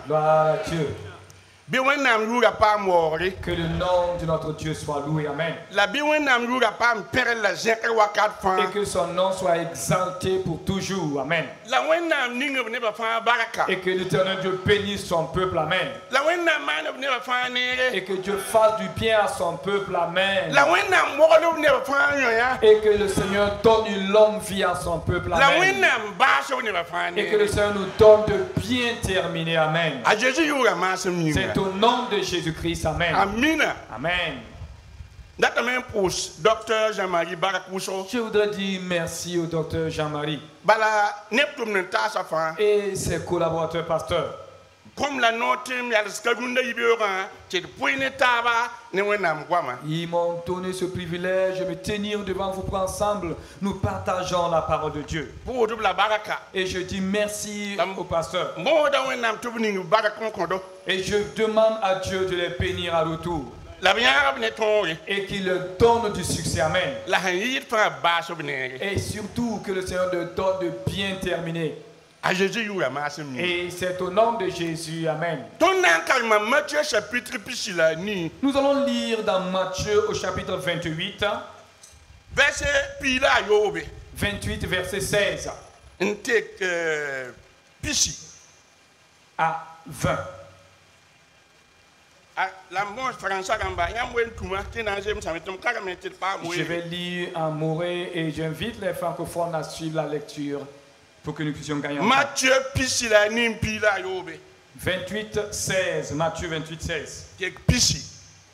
Gloire à Dieu. Que le nom de notre Dieu soit loué. Amen. Et que son nom soit exalté pour toujours. Amen. Et que l'Éternel Dieu bénisse son peuple. Amen. Et que Dieu fasse du bien à son peuple. Amen. Et que le Seigneur donne une longue vie à son peuple. Amen. Et que le Seigneur nous donne de bien terminer. Amen. C'est au nom de Jésus-Christ. Amen. Amen. Je voudrais dire merci au docteur Jean-Marie et ses collaborateurs pasteurs. Ils m'ont donné ce privilège de me tenir devant vous pour ensemble. Nous partageons la parole de Dieu. Et je dis merci aux pasteurs. Et je demande à Dieu de les bénir à retour. Et qu'il leur donne du succès. Amen. Et surtout que le Seigneur leur donne de bien terminer. Et c'est au nom de Jésus. Amen. Nous allons lire dans Matthieu au chapitre 28. 28 verset 16 à 20. Je vais lire en moré et j'invite les francophones à suivre la lecture pour que nous puissions gagner. Matthieu 28, 16. Matthieu 28, 16.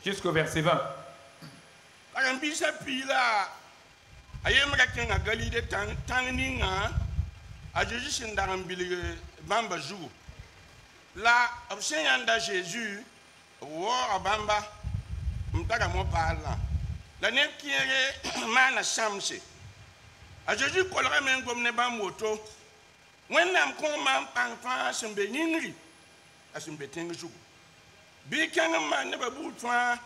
Jusqu'au verset 20. Jésus, Abamba, la mana samse. A Jésus colera men gomne moto. When nam man pan sembe ningri. Asembe tengu. Bi kan man ne babu fa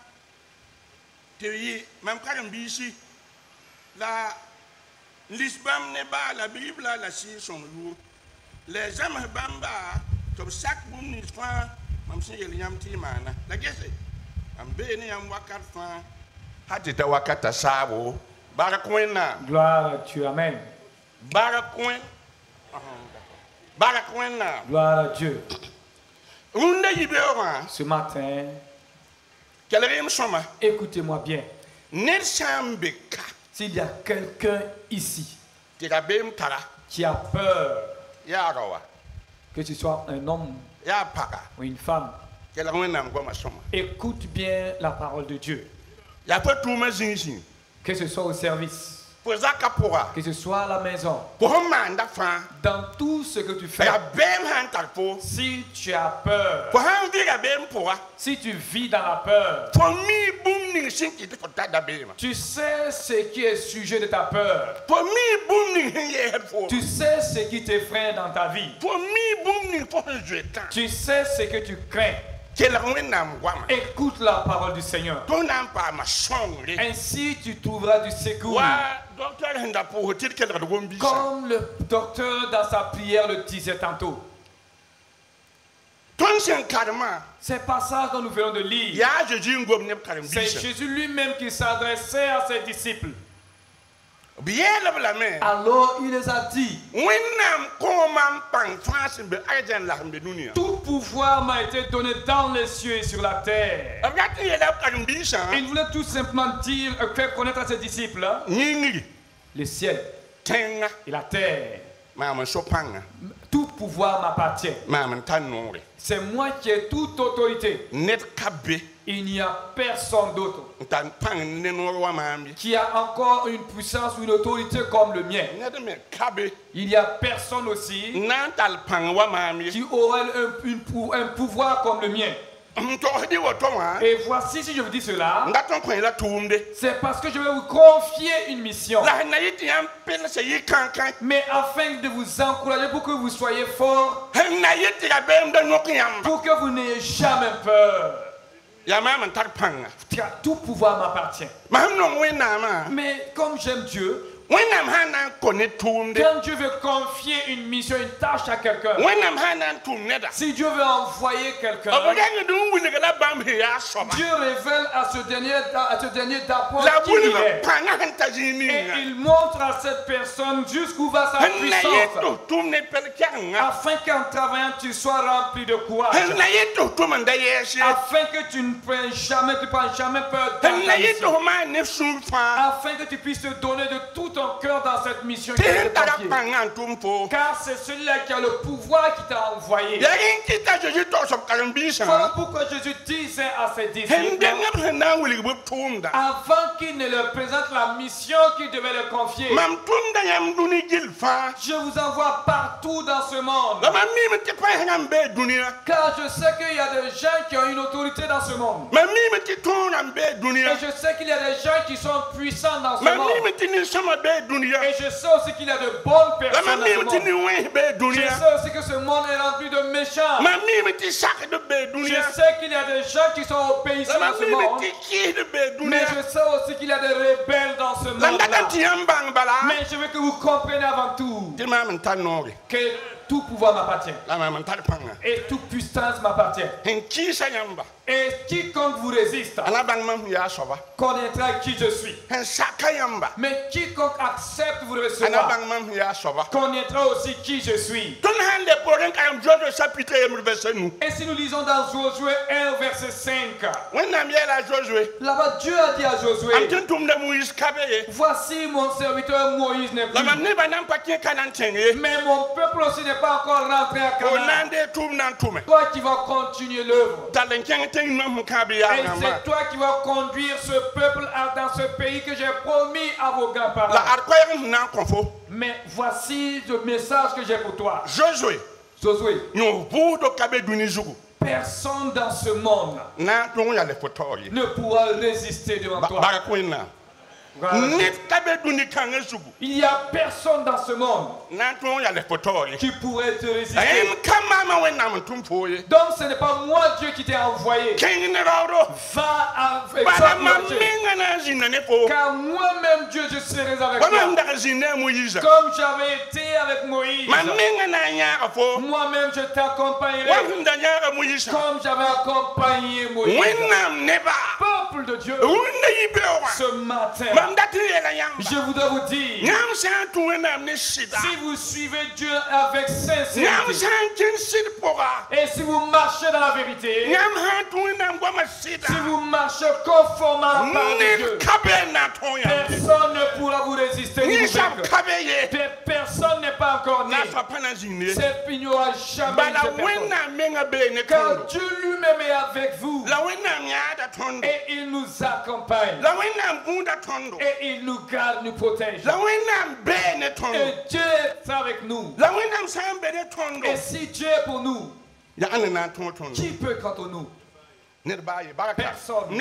te yi mam karam bisi la lisbam ne ba la Bible la si son lu. Les hommes bamba to sak bum ni fa mam sin yel yam ti mana. La gese am be ne yam wakat fa hatita wakata sabo. Gloire à Dieu. Amen. Gloire à Dieu. Ce matin, écoutez-moi bien. S'il y a quelqu'un ici qui a peur, que ce soit un homme ou une femme, écoute bien la parole de Dieu. Que ce soit au service, que ce soit à la maison, dans tout ce que tu fais, si tu as peur, si tu vis dans la peur, tu sais ce qui est sujet de ta peur, tu sais ce qui t'effraie dans ta vie, tu sais ce que tu crains. Écoute la parole du Seigneur. Ainsi tu trouveras du secours. Comme le docteur dans sa prière le disait tantôt. C'est pas ça dont nous venons de lire. C'est Jésus lui-même qui s'adressait à ses disciples. Alors il les a dit: tout pouvoir m'a été donné dans les cieux et sur la terre. Il voulait tout simplement dire, faire connaître à ses disciples le ciel et la terre. Tout pouvoir m'appartient. C'est moi qui ai toute autorité. Il n'y a personne d'autre qui a encore une puissance ou une autorité comme le mien. Il n'y a personne aussi qui aurait un pouvoir comme le mien. Et voici, si je vous dis cela, c'est parce que je vais vous confier une mission. Mais afin de vous encourager pour que vous soyez forts, pour que vous n'ayez jamais peur. Tout pouvoir m'appartient. Mais comme j'aime Dieu, Quand Dieu veut confier une mission, une tâche à quelqu'un, si Dieu veut envoyer quelqu'un, Dieu révèle à ce dernier d'apprendre qui il est. Et il montre à cette personne jusqu'où va sa puissance, afin qu'en travaillant tu sois rempli de courage, afin que tu ne prends jamais peur dans ta mission, afin que tu puisses te donner de tout ton cœur dans cette mission qui est confiée. Car c'est celui-là qui a le pouvoir qui t'a envoyé. Voilà pourquoi Jésus disait à ses disciples, avant qu'il ne leur présente la mission qu'il devait leur confier, je vous envoie partout dans ce monde. Car je sais qu'il y a des gens qui ont une autorité dans ce monde. Et je sais qu'il y a des gens qui sont puissants dans ce monde. Et je sais aussi qu'il y a de bonnes personnes dans ce monde. Je sais aussi que ce monde est rempli de méchants. Je sais qu'il y a des gens qui sont obéissants dans ce monde. Mais je sais aussi qu'il y a des rebelles dans ce monde-là. Mais je veux que vous compreniez avant tout que tout pouvoir m'appartient. Et toute puissance m'appartient. Et quiconque vous résiste connaîtra qui je suis. Mais quiconque accepte vous recevoir connaîtra aussi qui je suis. Et si nous lisons dans Josué 1 verset 5, là-bas Dieu a dit à Josué, voici mon serviteur Moïse n'est plus, mais mon peuple aussi n'est pas encore rentré à Canaan. Toi qui vas continuer l'œuvre. Et c'est toi qui vas conduire ce peuple dans ce pays que j'ai promis à vos grands-parents. Mais voici le message que j'ai pour toi. Josué. Personne dans ce monde ne pourra résister devant toi. Il n'y a personne dans ce monde qui pourrait te résister. Donc ce n'est pas moi Dieu qui t'ai envoyé. Va avec toi, car moi-même Dieu je serai avec toi. Comme j'avais été avec Moïse, moi-même je t'accompagnerai. Comme j'avais accompagné Moïse. Peuple de Dieu, ce matin je voudrais vous dire, si vous suivez Dieu avec sincérité et si vous marchez dans la vérité, si vous marchez conformément à la parole de Dieu, personne ne pourra vous résister ni vous vaincre. Personne n'est pas encore né. Il n'y aura jamais de personne. Car Dieu lui-même est avec vous. Et il nous accompagne. Et il nous garde, nous protège. Et Dieu est avec nous. Et si Dieu est pour nous, qui peut contre nous? Personne. Et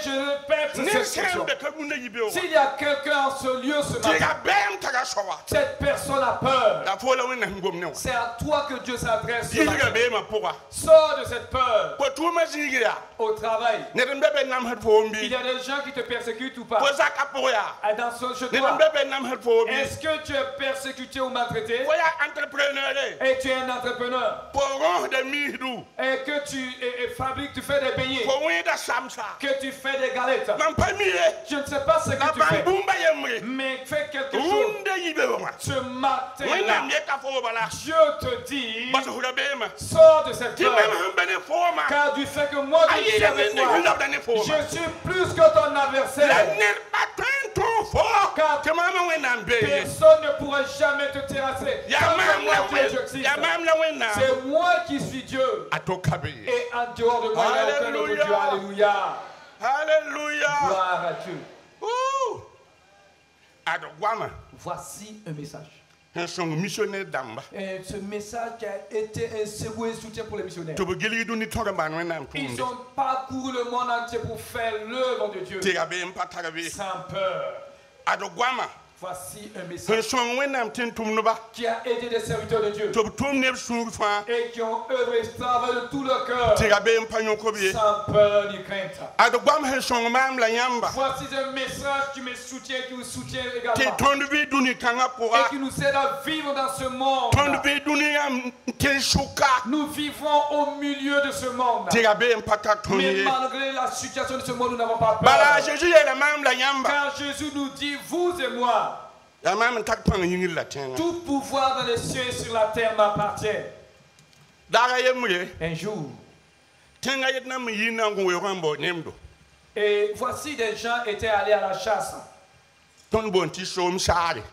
je répète cette question. S'il y a quelqu'un en ce lieu ce matin, cette personne a peur. C'est à toi que Dieu s'adresse ce matin. Sors de cette peur. Au travail, il y a des gens qui te persécutent ou pas. Dans son chez toi, est-ce que tu es persécuté ou maltraité? Et tu es un entrepreneur. Et que tu fabriques, tu fais des beignets, que tu fais des galettes. Je ne sais pas ce que tu fais, mais fais quelque chose. Ce matin-là, Dieu te dit, sors de cette peur, car du fait que moi je suis avec toi, je suis plus que ton adversaire. Car personne ne pourra jamais te terrasser. C'est moi qui suis Dieu. Et en dehors de moi, il n'y a aucun autre Dieu. Alléluia. Alléluia. Gloire à Dieu. Voici un message. Et ce message qui a été un secoué soutien pour les missionnaires. Ils ont parcouru le monde entier pour faire l'œuvre de Dieu sans peur. Voici un message qui a aidé des serviteurs de Dieu et qui ont œuvré de tout leur cœur sans peur ni crainte. Voici un message qui me soutient, qui vous soutient également et qui nous aide à vivre dans ce monde. Nous vivons au milieu de ce monde. Mais malgré la situation de ce monde, nous n'avons pas peur. Car Jésus nous dit, vous et moi, tout pouvoir dans les cieux et sur la terre m'appartient. Un jour, et voici des gens étaient allés à la chasse.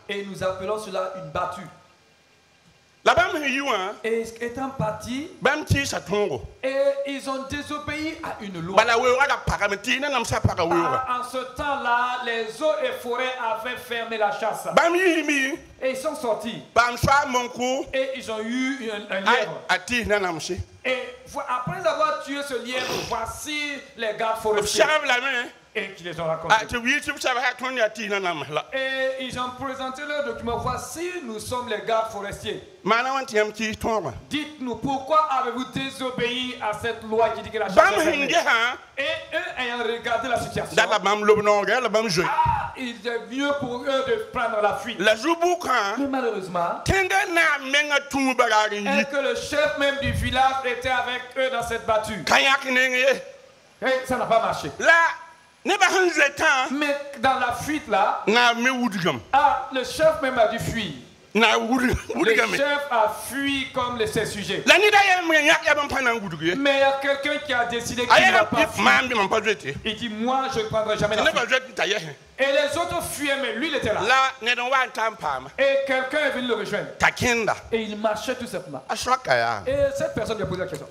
Et nous appelons cela une battue. Et étant partis, et ils ont désobéi à une loi. En ce temps-là, les eaux et forêts avaient fermé la chasse. Et ils sont sortis. Et ils ont eu un lièvre. Et après avoir tué ce lièvre, voici les gardes forestiers. Et qui les ont racontés. Et ils ont présenté leur document. Voici, nous sommes les gardes forestiers. Dites-nous, pourquoi avez-vous désobéi à cette loi qui dit que la chasse est fermée? Et eux, ayant regardé la situation, il est mieux pour eux de prendre la fuite. Mais malheureusement, et que le chef même du village était avec eux dans cette battue. Et ça n'a pas marché. Mais dans la fuite là, le chef même a dû fuir. Le chef a fui comme ses sujets. Mais il y a quelqu'un qui a décidé qu'il ne va pas fuir. Il dit, moi je ne prendrai jamais la fuite. Et les autres fuyaient, mais lui il était là. Et quelqu'un est venu le rejoindre. Et il marchait tout simplement. Et cette personne lui a posé la question.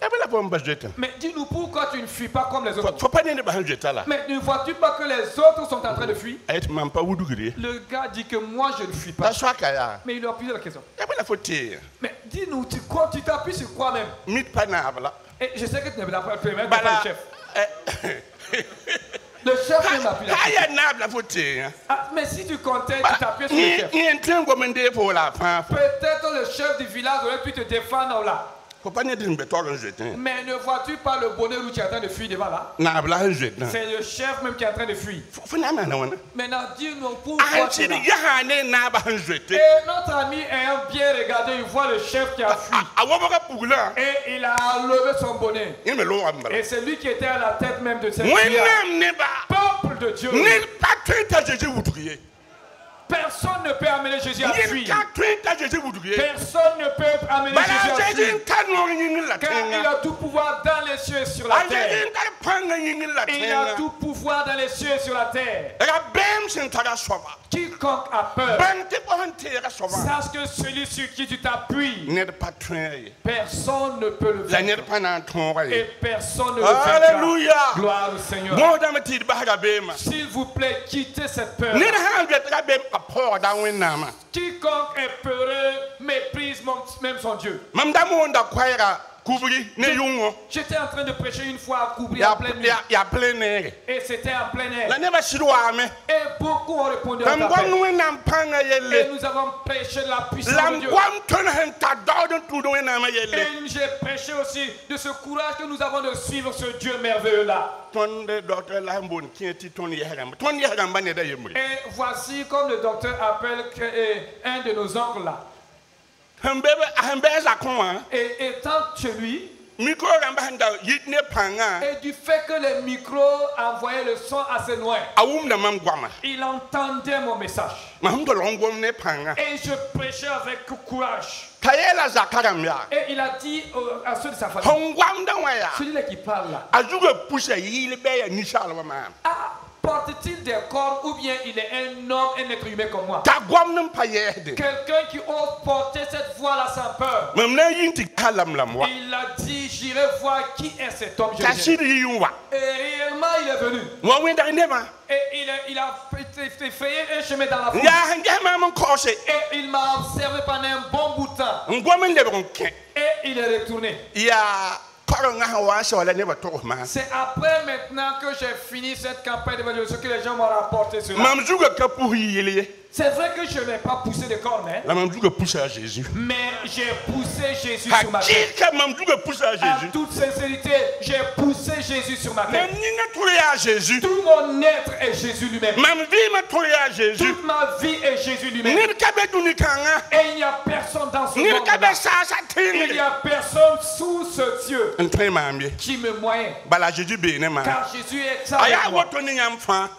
Mais dis-nous, pourquoi tu ne fuis pas comme les autres? Mais ne vois-tu pas que les autres sont en train de fuir? Le gars dit que moi je ne fuis pas. Mais il lui a posé la question. Mais dis-nous, tu t'appuies sur quoi même? Et je sais que tu n'es pas le chef. Le chef même appuie la question. Mais si tu comptais, tu t'appuies sur le chef. Peut-être le chef du village aurait pu te défendre là. Mais ne vois-tu pas le bonheur où tu es en train de fuir devant là? C'est le chef même qui est en train de fuir. Maintenant, dis-nous pourquoi tu es là. Et notre ami ayant bien regardé, il voit le chef qui a fui. Et il a levé son bonnet. Et c'est lui qui était à la tête même de cette prière. Peuple de Dieu. Personne ne peut amener Jésus à fuir. Personne ne peut amener Jésus à fuir. Car il a tout pouvoir dans les cieux et sur la terre. Il a tout pouvoir dans les cieux et sur la terre. Quiconque a peur, sache que celui sur qui tu t'appuies, personne ne peut le vaincre. Et personne ne le vaincra. Gloire au Seigneur. S'il vous plaît, quittez cette peur. Quiconque est peureux méprise même son Dieu. J'étais en train de prêcher une fois à Koubri en pleine nuit. Et c'était en plein air. Et beaucoup ont répondu à l'appel. Et nous avons prêché la puissance de Dieu. Et j'ai prêché aussi de ce courage que nous avons de suivre ce Dieu merveilleux là. Et voici comme le docteur appelle un de nos oncles là. Et étant chez lui, et du fait que les micros envoyaient le son assez loin, il entendait mon message. Et je prêchais avec courage. Et il a dit à ceux de sa famille, celui-là qui parle là, porte-t-il des corps ou bien il est un homme, un être humain comme moi? Quelqu'un qui ose porter cette voix-là sans peur. Il a dit, j'irai voir qui est cet homme. Et réellement, il est venu. Et il a effrayé un chemin dans la foule. Et il m'a observé pendant un bon bout de temps. Et il est retourné. C'est après maintenant que j'ai fini cette campagne d'évangélisation que les gens m'ont rapporté cela. C'est vrai que je n'ai pas poussé de cornes, hein? Mais j'ai poussé Jésus sur ma tête. En toute sincérité, j'ai poussé Jésus sur ma tête. Tout mon être est Jésus lui-même. Toute ma vie est Jésus lui-même. Et il n'y a personne dans ce monde. Il n'y a personne sous ce Dieu qui me moyen. Car Jésus est ça avec moi.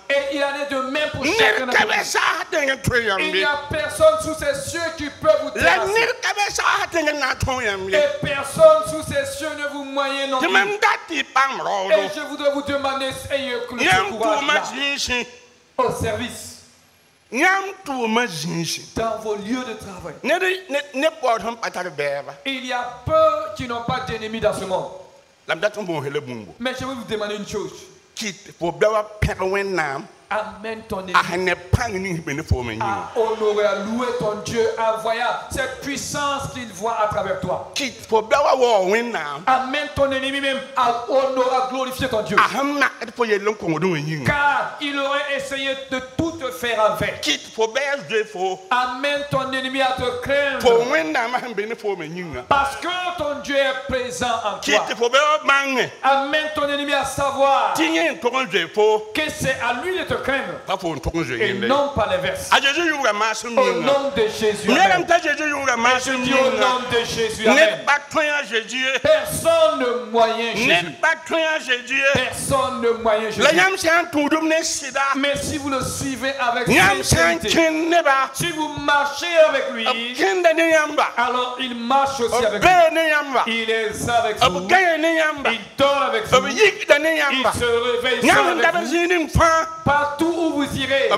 Et il en est de même pour chacun d'entre nous. Il n'y a personne sous ces cieux qui peut vous terrasser. Et personne sous ces cieux ne vous moyenne non plus. Et je voudrais vous demander, ayez le courage au service. Dans vos lieux de travail. Il y a peu qui n'ont pas d'ennemis dans ce monde. Mais je vais vous demander une chose. Amène ton ennemi à honorer, à louer ton Dieu en voyant cette puissance qu'il voit à travers toi. Amène ton ennemi même à honorer, à glorifier ton Dieu. Car il aurait essayé de tout te faire en vain. Amène ton ennemi à te craindre. Parce que ton Dieu est présent en toi. Amène ton ennemi à savoir que c'est à lui de te craindre et non pas l'inverse. Au nom de Jésus, amen. Et je dis au nom de Jésus, amen. Personne ne moyen Jésus. Personne ne moyen Jésus. Mais si vous le suivez avec sincérité, si vous marchez avec lui, alors il marche aussi avec vous. Il est avec vous. Il dort avec vous. Il se réveille avec vous. Partout où vous irez,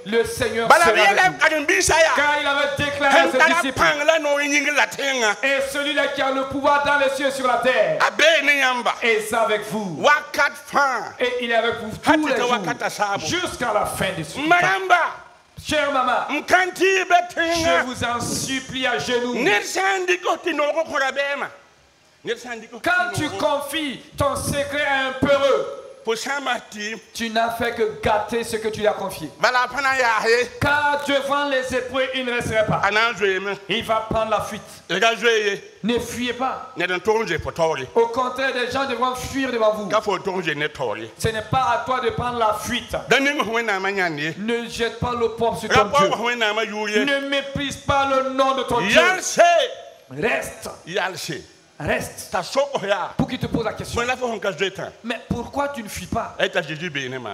le Seigneur sera avec vous. Car il avait déclaré à ses disciples, et celui-là qui a le pouvoir dans les cieux et sur la terre est avec vous. Et il est avec vous tous les jours jusqu'à la fin des cieux. Chère maman, je vous en supplie à genoux. Quand tu confies ton secret à un peureux, tu n'as fait que gâter ce que tu lui as confié. Car devant les épreuves, il ne resterait pas. Il va prendre la fuite. Ne fuyez pas. Au contraire, les gens devront fuir devant vous. Ce n'est pas à toi de prendre la fuite. Ne jette pas le pomme sur ton Dieu. Ne méprise pas le nom de ton Dieu. Reste. Reste pour qu'il te pose la question. Mais pourquoi tu ne fuis pas?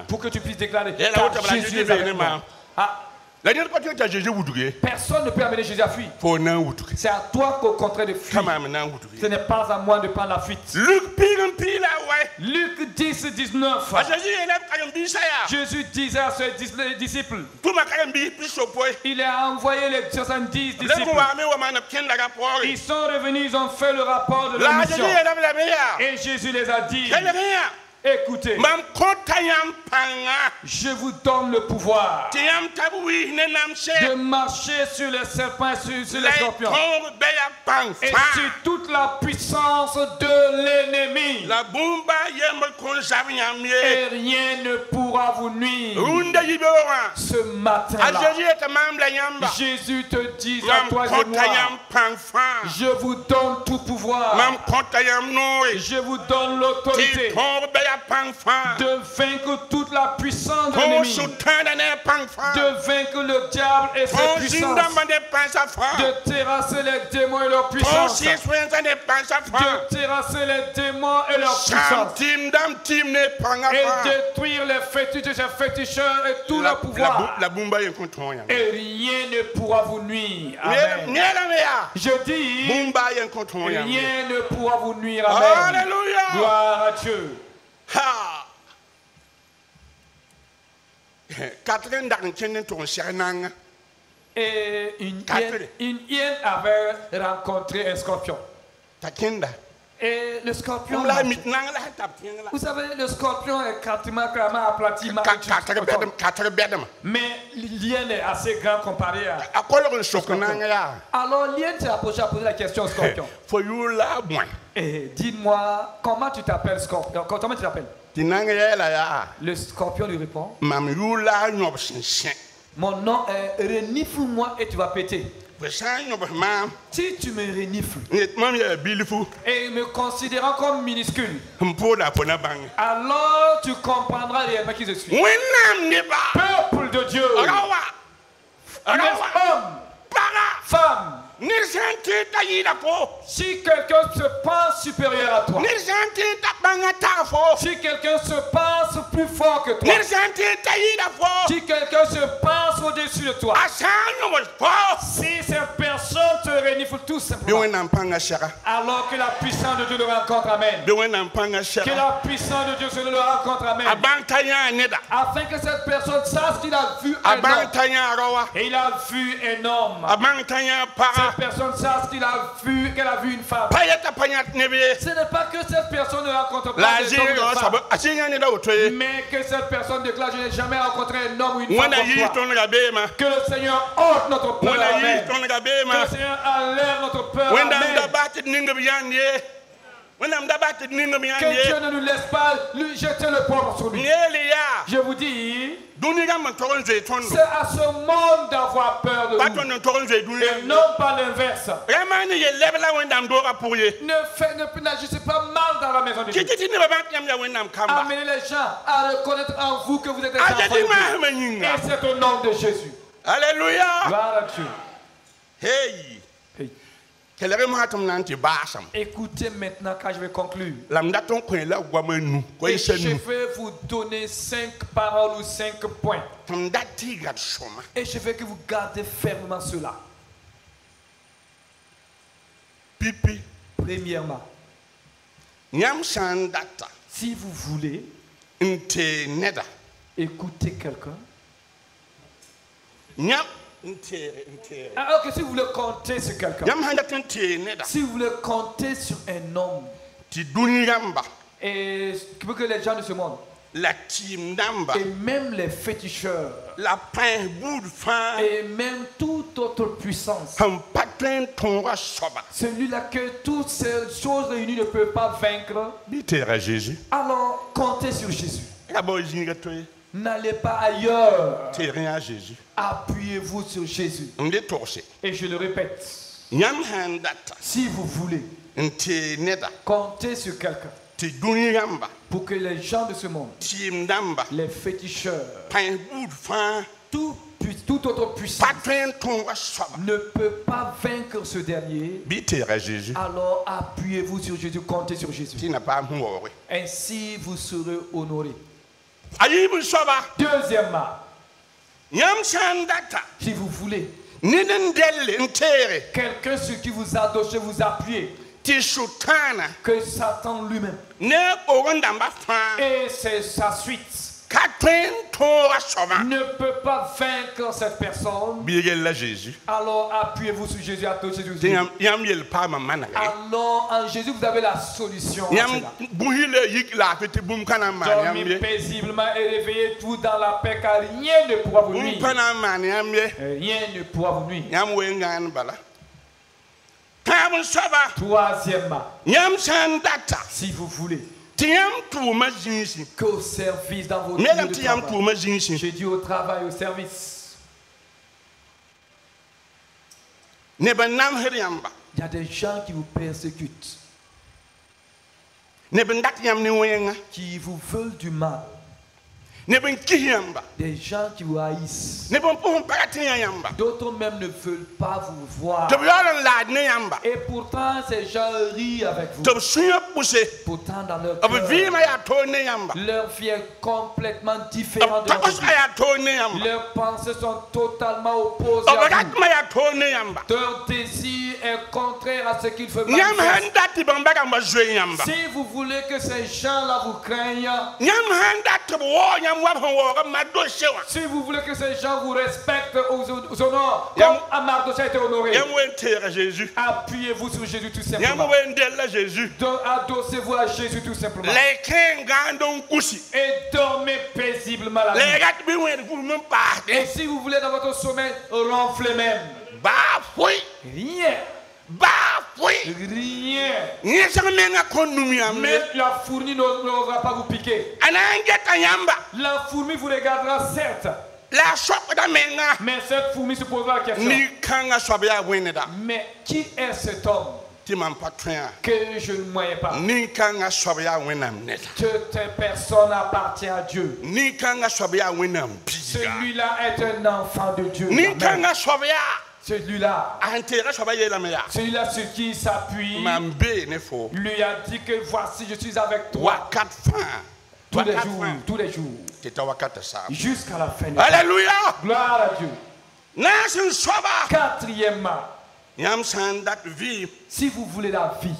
Pour que tu puisses déclarer car Jésus est avec moi. Personne ne peut amener Jésus à fuir. C'est à toi qu'au contraire de fuir. Ce n'est pas à moi de prendre la fuite. Luc 10, 19. Jésus disait à ses disciples, il a envoyé les 70 disciples. Ils sont revenus, ils ont fait le rapport de la mission. Et Jésus les a dit, écoutez, je vous donne le pouvoir de marcher sur les serpents et sur les scorpions et sur toute la puissance de l'ennemi. Et rien ne pourra vous nuire. Ce matin-là, Jésus te dit à toi et moi, je vous donne tout pouvoir. Je vous donne l'autorité de vaincre toute la puissance de l'ennemi, de vaincre le diable et ses puissances, de terrasser les démons et leur puissance, de terrasser les démons et leur puissance, et détruire les fétiches et féticheurs et tout le pouvoir. Et rien ne pourra vous nuire. Amen. Je dis, rien ne pourra vous nuire. Amen. Alléluia. Gloire à Dieu. Et une hyène avait rencontré un scorpion. Et le scorpion, vous savez, le scorpion est quasiment aplati. Mais l'hyène est assez grand comparé à scorpion. Alors l'hyène s'est approché à poser la question au scorpion. Et dis-moi, comment tu t'appelles, Scorpion? Comment tu t'appelles? Le Scorpion lui répond. Mon nom est renifle-moi et tu vas péter. Si tu me renifles et me considérant comme minuscule, alors tu comprendras réellement qui je suis. Peuple de Dieu, homme, femme. Si quelqu'un se pense supérieur à toi, si quelqu'un se pense plus fort que toi, si quelqu'un se pense au-dessus de toi, si cette personne te renifle tout simplement, alors que la puissance de Dieu le rencontre, amen. Que la puissance de Dieu se le rencontre, amen. Afin que cette personne sache qu'il a vu un homme. Et il a vu un homme. Cette personne sache qu'elle a vu une femme. Ce n'est pas que cette personne ne rencontre pas des hommes et des femmes, mais que cette personne déclare: je n'ai jamais rencontré un homme ou une femme comme toi. Que le Seigneur ôte notre peur, amen. Que le Seigneur enlève notre peur, amen. Que Dieu ne nous laisse pas lui jeter le pauvre sur lui. Je vous dis, c'est à ce monde d'avoir peur de nous et non pas l'inverse. N'agissez pas mal dans la maison de Dieu. Amenez les gens à reconnaître en vous que vous êtes des enfants de Dieu. Et c'est au nom de Jésus. Alléluia. Gloire à Dieu. Hey. Écoutez maintenant quand je vais conclure. Et je vais vous donner 5 paroles ou 5 points. Et je veux que vous gardez fermement cela. Premièrement, si vous voulez écouter quelqu'un, alors que si vous voulez compter sur quelqu'un, si vous voulez compter sur un homme, et que les gens de ce monde, et même les féticheurs, et même toute autre puissance, celui-là que toutes ces choses réunies ne peuvent pas vaincre, alors comptez sur Jésus. N'allez pas ailleurs. Appuyez-vous sur Jésus. Et je le répète, si vous voulez compter sur quelqu'un pour que les gens de ce monde, les féticheurs, toute autre puissance ne peut pas vaincre ce dernier, alors appuyez-vous sur Jésus, comptez sur Jésus. Ainsi vous serez honoré. Deuxièmement, si vous voulez quelqu'un sur qui vous adochez, vous appuyez, que Satan lui-même et c'est sa suite ne peut pas vaincre cette personne, alors appuyez-vous sur Jésus, attachez sur Jésus. Alors en Jésus vous avez la solution. Dormez paisiblement et réveillez tout dans la paix, car rien ne pourra vous nuire. Rien ne pourra vous nuire. Troisièmement, si vous voulez qu'au service dans votre lieu de travail, j'ai dit au travail, au service, il y a des gens qui vous persécutent, qui vous veulent du mal, des gens qui vous haïssent, d'autres même ne veulent pas vous voir, et pourtant ces gens rient avec vous. Pourtant dans leur cœur, leur vie est complètement différente de votre vie. Leurs pensées sont totalement opposées à vous. Leur désir est contraire à ce qu'ils font. Si vous voulez que ces gens-là vous craignent, si vous voulez que ces gens vous respectent aux honneurs, comme Mardochée a été honoré, appuyez-vous sur Jésus tout simplement. Adossez-vous à Jésus tout simplement. Et dormez paisiblement la nuit. Et si vous voulez dans votre sommeil, ronflez même. Rien. Rien. Mais la fourmi n'osera pas vous piquer. La fourmi vous regardera certes. Mais cette fourmi se posera la question. Mais qui est cet homme que je ne voyais pas? Cette personne appartient à Dieu. Celui-là est un enfant de Dieu. Celui-là sur qui il s'appuie, lui a dit que voici, je suis avec toi tous les jours, jusqu'à la fin. Alléluia! Gloire à Dieu. Quatrièmement, si vous voulez la vie,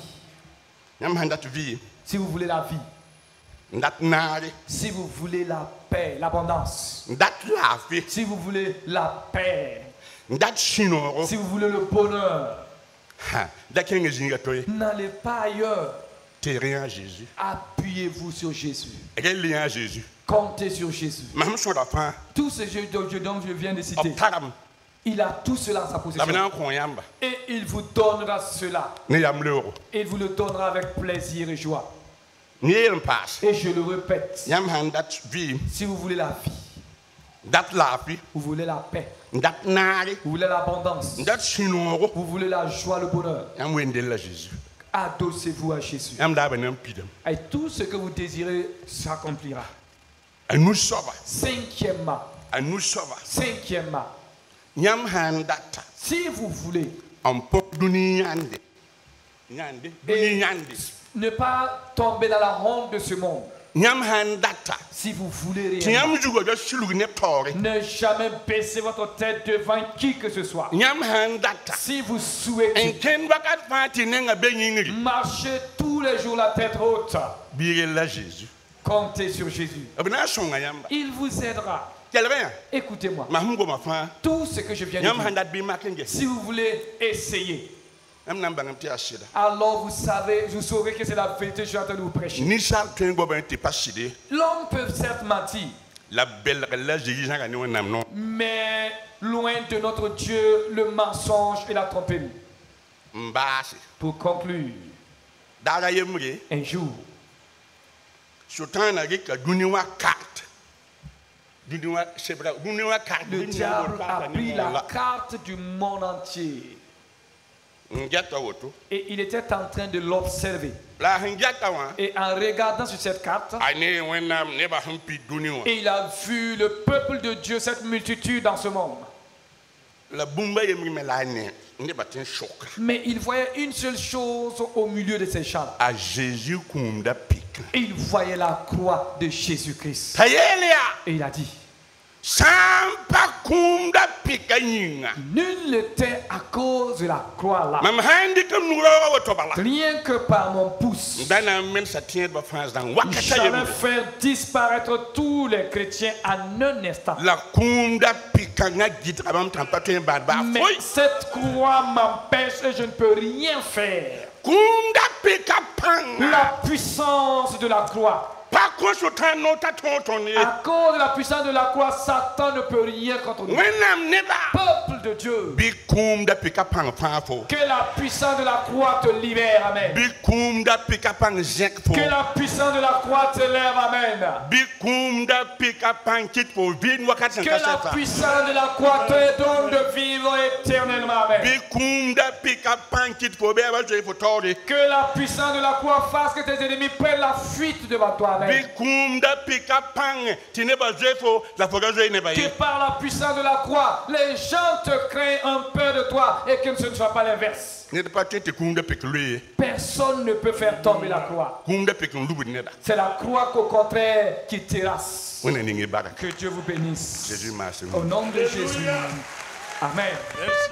si vous voulez la vie, si vous voulez la paix, l'abondance, si vous voulez la paix, si vous voulez le bonheur, n'allez pas ailleurs. Appuyez-vous sur Jésus. Comptez sur Jésus. Tout ce dont je viens de citer, il a tout cela à sa possession. Et il vous donnera cela. Et il vous le donnera avec plaisir et joie. Et je le répète, si vous voulez la vie, vous voulez la paix, vous voulez l'abondance, vous voulez la joie, le bonheur, adossez-vous à Jésus. Et tout ce que vous désirez s'accomplira. Cinquièmement, si vous voulez ne pas tomber dans la honte de ce monde, si vous voulez réellement ne jamais baisser votre tête devant qui que ce soit, si vous souhaitez marcher tous les jours la tête haute, comptez sur Jésus. Il vous aidera. Écoutez-moi, tout ce que je viens de dire, si vous voulez essayer, alors vous saurez que c'est la vérité que je suis en train de vous prêcher. L'homme peut certes mentir, mais loin de notre Dieu, le mensonge et la tromperie. Pour conclure, un jour, le diable a pris la carte du monde entier. Et il était en train de l'observer. Et en regardant sur cette carte, et il a vu le peuple de Dieu, cette multitude dans ce monde. Mais il voyait une seule chose au milieu de ces champs. Et il voyait la croix de Jésus-Christ. Et il a dit, nul n'était à cause de la croix là. Rien que par mon pouce, j'allais faire disparaître tous les chrétiens en un instant. Mais cette croix m'empêche et je ne peux rien faire. La puissance de la croix. À cause de la puissance de la croix, Satan ne peut rien contre nous. Peuple de Dieu, que la puissance de la croix te libère, amen. Que la puissance de la croix te lève, amen. Que la puissance de la croix te donne de vivre éternellement, amen. Que la puissance de la croix fasse que tes ennemis prennent la fuite devant toi, amen. Que par la puissance de la croix, les gens te craignent un peu de toi et que ce ne soit pas l'inverse. Personne ne peut faire tomber la croix. C'est la croix qu'au contraire qui terrasse. Que Dieu vous bénisse. Au nom de Jésus. Amen. Merci.